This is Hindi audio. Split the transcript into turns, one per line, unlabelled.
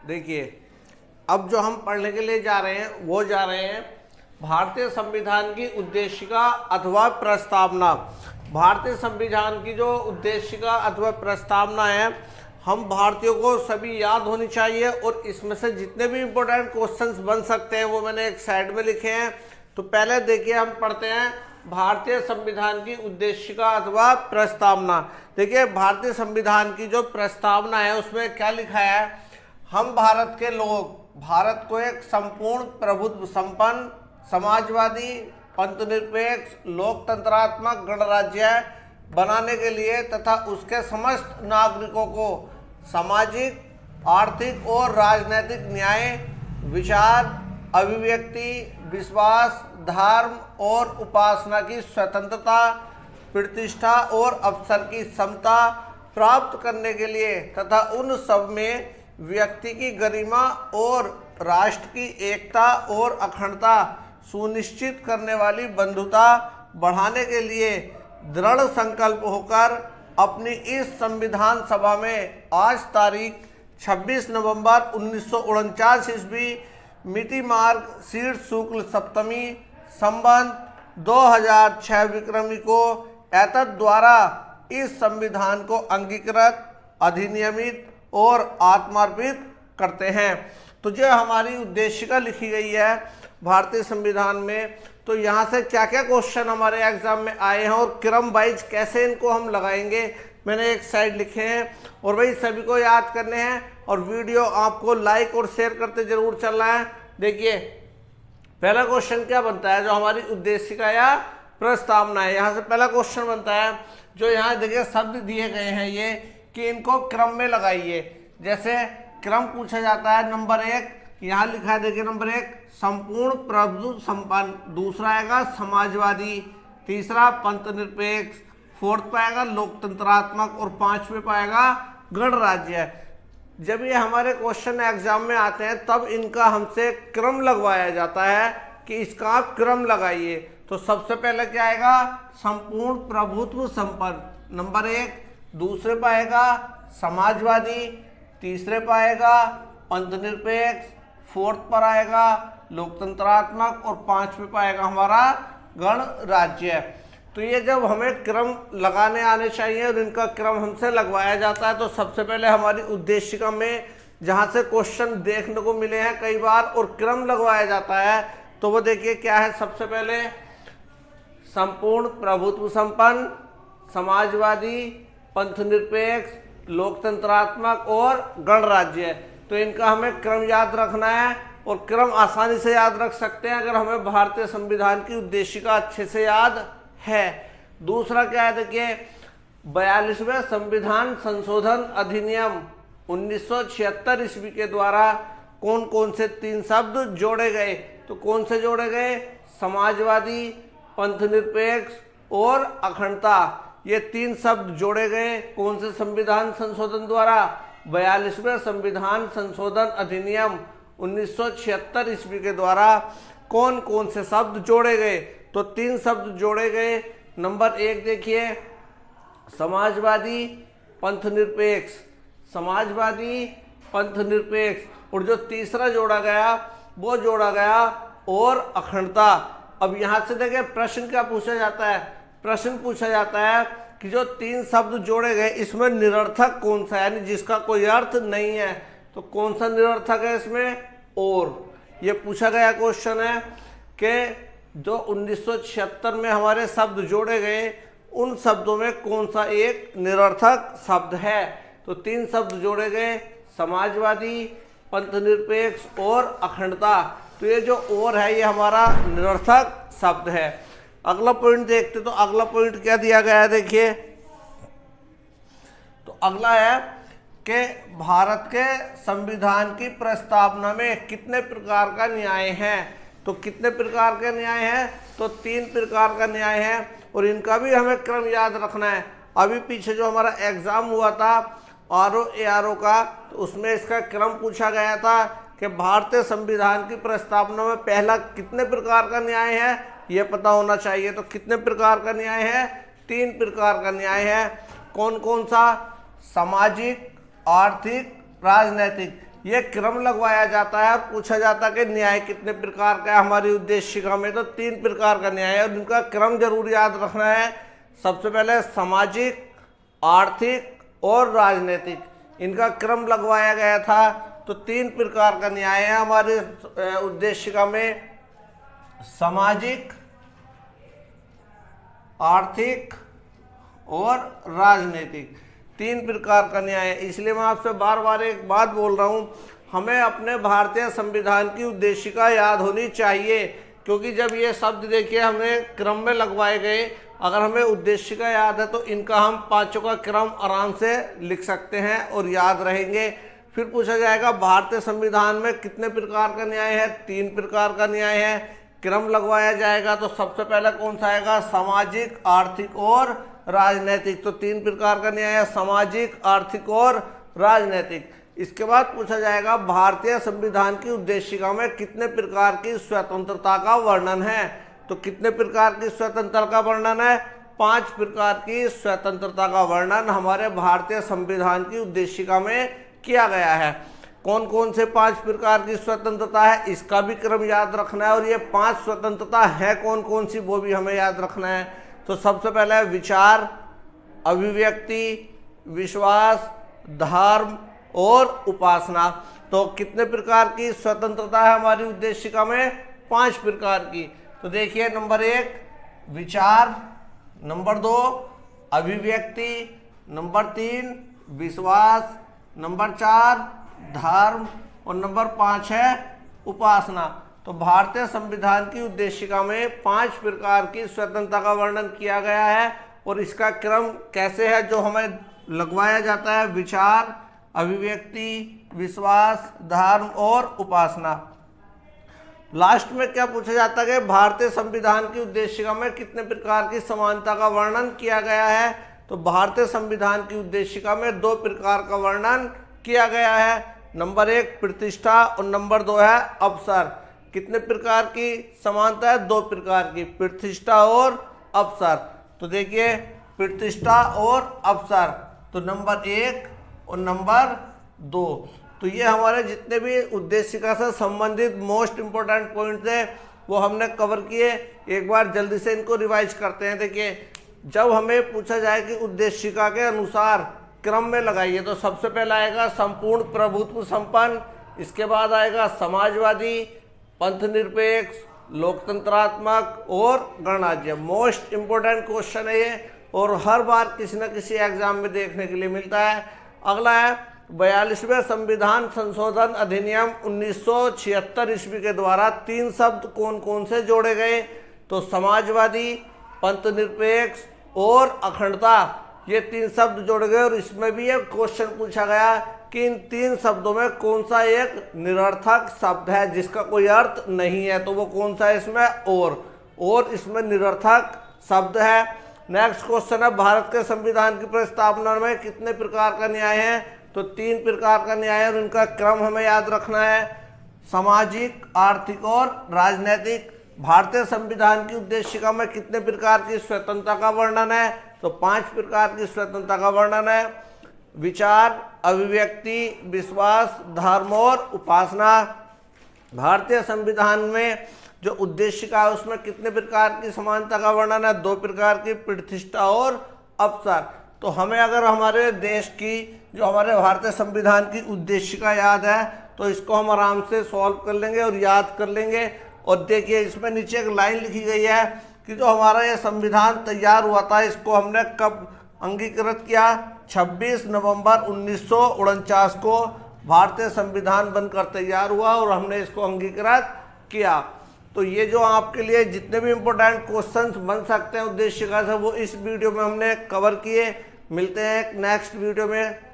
देखिए, अब जो हम पढ़ने के लिए जा रहे हैं वो जा रहे हैं भारतीय संविधान की उद्देशिका अथवा प्रस्तावना। भारतीय संविधान की जो उद्देशिका अथवा प्रस्तावना है, हम भारतीयों को सभी याद होनी चाहिए और इसमें से जितने भी इम्पोर्टेंट क्वेश्चंस बन सकते हैं वो मैंने एक साइड में लिखे हैं। तो पहले देखिए, हम पढ़ते हैं भारतीय संविधान की उद्देशिका अथवा प्रस्तावना। देखिए, भारतीय संविधान की जो प्रस्तावना है उसमें क्या लिखा है, हम भारत के लोग भारत को एक संपूर्ण प्रभुत्व संपन्न समाजवादी पंथनिरपेक्ष लोकतंत्रात्मक गणराज्य बनाने के लिए तथा उसके समस्त नागरिकों को सामाजिक, आर्थिक और राजनीतिक न्याय, विचार, अभिव्यक्ति, विश्वास, धर्म और उपासना की स्वतंत्रता, प्रतिष्ठा और अवसर की समता प्राप्त करने के लिए तथा उन सब में व्यक्ति की गरिमा और राष्ट्र की एकता और अखंडता सुनिश्चित करने वाली बंधुता बढ़ाने के लिए दृढ़ संकल्प होकर अपनी इस संविधान सभा में आज तारीख 26 नवंबर 1949 ईस्वी मिति मार्ग शीर्ष शुक्ल सप्तमी संबंध 2006 विक्रमी को एतद द्वारा इस संविधान को अंगीकृत, अधिनियमित और आत्मार्पित करते हैं। तो जो हमारी उद्देशिका लिखी गई है भारतीय संविधान में, तो यहाँ से क्या क्या क्वेश्चन हमारे एग्जाम में आए हैं और क्रम वाइज कैसे इनको हम लगाएंगे, मैंने एक साइड लिखे हैं और वही सभी को याद करने हैं। और वीडियो आपको लाइक और शेयर करते जरूर चलना है। देखिए, पहला क्वेश्चन क्या बनता है, जो हमारी उद्देशिका या प्रस्तावना है, यहाँ से पहला क्वेश्चन बनता है, जो यहाँ देखिए शब्द दिए गए हैं ये, कि इनको क्रम में लगाइए। जैसे क्रम पूछा जाता है, नंबर 1 यहाँ लिखा है, देखिए नंबर 1 संपूर्ण प्रभुत्व संपन्न, दूसरा आएगा समाजवादी, तीसरा पंथनिरपेक्ष, फोर्थ पाएगा लोकतंत्रात्मक और पांचवें पाएगा गणराज्य। जब ये हमारे क्वेश्चन एग्जाम में आते हैं तब इनका हमसे क्रम लगवाया जाता है कि इसका आप क्रम लगाइए। तो सबसे पहले क्या आएगा, संपूर्ण प्रभुत्व संपन्न नंबर 1, दूसरे पाएगा समाजवादी, तीसरे पाएगा पंथनिरपेक्ष, फोर्थ पर आएगा लोकतंत्रात्मक और पांचवें पाएगा हमारा गणराज्य। तो ये जब हमें क्रम लगाने आने चाहिए और इनका क्रम हमसे लगवाया जाता है, तो सबसे पहले हमारी उद्देशिका में जहाँ से क्वेश्चन देखने को मिले हैं कई बार और क्रम लगवाया जाता है, तो वो देखिए क्या है, सबसे पहले संपूर्ण प्रभुत्व संपन्न, समाजवादी, पंथनिरपेक्ष, लोकतंत्रात्मक और गणराज्य। तो इनका हमें क्रम याद रखना है और क्रम आसानी से याद रख सकते हैं अगर हमें भारतीय संविधान की उद्देशिका अच्छे से याद है। दूसरा क्या है, देखिए 42वें संविधान संशोधन अधिनियम 1976 ईस्वी के द्वारा कौन कौन से 3 शब्द जोड़े गए, तो कौन से जोड़े गए, समाजवादी, पंथनिरपेक्ष और अखंडता, ये 3 शब्द जोड़े गए कौन से संविधान संशोधन द्वारा, 42वें संविधान संशोधन अधिनियम 1976 ईस्वी के द्वारा कौन कौन से शब्द जोड़े गए, तो 3 शब्द जोड़े गए। नंबर 1 देखिए समाजवादी पंथनिरपेक्ष, समाजवादी पंथनिरपेक्ष, और जो तीसरा जोड़ा गया वो जोड़ा गया और अखंडता। अब यहाँ से देखिए प्रश्न क्या पूछा जाता है, प्रश्न पूछा जाता है कि जो 3 शब्द जोड़े गए इसमें निरर्थक कौन सा है, यानी जिसका कोई अर्थ नहीं है, तो कौन सा निरर्थक है इसमें, और ये पूछा गया क्वेश्चन है कि जो 1976 में हमारे शब्द जोड़े गए उन शब्दों में कौन सा एक निरर्थक शब्द है। तो 3 शब्द जोड़े गए, समाजवादी, पंथनिरपेक्ष और अखंडता। तो ये जो और है ये हमारा निरर्थक शब्द है। अगला पॉइंट देखते, तो अगला पॉइंट क्या दिया गया है, देखिए तो अगला है कि भारत के संविधान की प्रस्तावना में कितने प्रकार का न्याय है, तो कितने प्रकार के न्याय हैं, तो 3 प्रकार का न्याय है और इनका भी हमें क्रम याद रखना है। अभी पीछे जो हमारा एग्जाम हुआ था RO का, तो उसमें इसका क्रम पूछा गया था कि भारतीय संविधान की प्रस्तावना में पहला कितने प्रकार का न्याय है, ये पता होना चाहिए। तो कितने प्रकार का न्याय है, 3 प्रकार का न्याय है। कौन कौन सा, सामाजिक, आर्थिक, राजनैतिक। ये क्रम लगवाया जाता है और पूछा जाता है कि न्याय कितने प्रकार का है हमारी उद्देशिका में, तो 3 प्रकार का न्याय है और इनका क्रम जरूर याद रखना है। सबसे पहले सामाजिक, आर्थिक और राजनीतिक, इनका क्रम लगवाया गया था। तो 3 प्रकार का न्याय है हमारे उद्देशिका में, सामाजिक, आर्थिक और राजनीतिक, 3 प्रकार का न्याय है। इसलिए मैं आपसे बार बार एक बात बोल रहा हूँ, हमें अपने भारतीय संविधान की उद्देशिका याद होनी चाहिए, क्योंकि जब ये शब्द देखिए हमें क्रम में लगवाए गए, अगर हमें उद्देशिका याद है तो इनका हम 5 का क्रम आराम से लिख सकते हैं और याद रहेंगे। फिर पूछा जाएगा भारतीय संविधान में कितने प्रकार का न्याय है, 3 प्रकार का न्याय है। क्रम लगवाया जाएगा तो सबसे पहले कौन सा आएगा, सामाजिक, आर्थिक और राजनीतिक। तो 3 प्रकार का न्याय है, सामाजिक, आर्थिक और राजनीतिक। इसके बाद पूछा जाएगा भारतीय संविधान की उद्देशिका में कितने प्रकार की स्वतंत्रता का वर्णन है। तो कितने प्रकार की स्वतंत्रता का वर्णन है, 5 प्रकार की स्वतंत्रता का वर्णन हमारे भारतीय संविधान की उद्देशिका में किया गया है। कौन कौन से 5 प्रकार की स्वतंत्रता है, इसका भी क्रम याद रखना है, और ये 5 स्वतंत्रता है कौन कौन सी वो भी हमें याद रखना है। तो सबसे पहले है विचार, अभिव्यक्ति, विश्वास, धर्म और उपासना। तो कितने प्रकार की स्वतंत्रता है हमारी उद्देशिका में, 5 प्रकार की। तो देखिए, नंबर 1 विचार, नंबर 2 अभिव्यक्ति, नंबर 3 विश्वास, नंबर 4 धर्म और नंबर 5 है उपासना। तो भारतीय संविधान की उद्देशिका में 5 प्रकार की स्वतंत्रता का वर्णन किया गया है, और इसका क्रम कैसे है जो हमें लगवाया जाता है, विचार, अभिव्यक्ति, विश्वास, धर्म और उपासना। लास्ट में क्या पूछा जाता है कि भारतीय संविधान की उद्देशिका में कितने प्रकार की समानता का वर्णन किया गया है। तो भारतीय संविधान की उद्देशिका में 2 प्रकार का वर्णन किया गया है, नंबर 1 प्रतिष्ठा और नंबर 2 है अवसर। कितने प्रकार की समानता है, 2 प्रकार की, प्रतिष्ठा और अवसर। तो देखिए, प्रतिष्ठा और अवसर, तो नंबर 1 और नंबर 2। तो ये हमारे जितने भी उद्देशिका से संबंधित मोस्ट इंपॉर्टेंट पॉइंट्स हैं वो हमने कवर किए। एक बार जल्दी से इनको रिवाइज करते हैं। देखिए, जब हमें पूछा जाए कि उद्देशिका के अनुसार क्रम में लगाइए, तो सबसे पहला आएगा संपूर्ण प्रभुत्व संपन्न, इसके बाद आएगा समाजवादी, पंथनिरपेक्ष, लोकतंत्रात्मक और गणराज्य। मोस्ट इंपोर्टेंट क्वेश्चन है ये, और हर बार किसी न किसी एग्जाम में देखने के लिए मिलता है। अगला है 42वें संविधान संशोधन अधिनियम 1976 ईस्वी के द्वारा 3 शब्द कौन कौन से जोड़े गए। तो समाजवादी, पंथनिरपेक्ष और अखंडता, ये 3 शब्द जोड़े गए, और इसमें भी एक क्वेश्चन पूछा गया कि इन 3 शब्दों में कौन सा एक निरर्थक शब्द है जिसका कोई अर्थ नहीं है। तो वो कौन सा है इसमें, और इसमें निरर्थक शब्द है। नेक्स्ट क्वेश्चन है भारत के संविधान की प्रस्तावना में कितने प्रकार का न्याय है। तो 3 प्रकार का न्याय है, और इनका क्रम हमें याद रखना है, सामाजिक, आर्थिक और राजनीतिक। भारतीय संविधान की उद्देशिका में कितने प्रकार की स्वतंत्रता का वर्णन है। तो 5 प्रकार की स्वतंत्रता का वर्णन है, विचार, अभिव्यक्ति, विश्वास, धर्म और उपासना। भारतीय संविधान में जो उद्देशिका है उसमें कितने प्रकार की समानता का वर्णन है, 2 प्रकार की, प्रतिष्ठा और अवसर। तो हमें अगर हमारे देश की जो हमारे भारतीय संविधान की उद्देशिका याद है तो इसको हम आराम से सॉल्व कर लेंगे और याद कर लेंगे। और देखिए, इसमें नीचे एक लाइन लिखी गई है कि जो हमारा ये संविधान तैयार हुआ था इसको हमने कब अंगीकृत किया, 26 नवंबर 1949 को भारतीय संविधान बनकर तैयार हुआ और हमने इसको अंगीकृत किया। तो ये जो आपके लिए जितने भी इम्पोर्टेंट क्वेश्चंस बन सकते हैं उद्देशिका से, वो इस वीडियो में हमने कवर किए। मिलते हैं नेक्स्ट वीडियो में।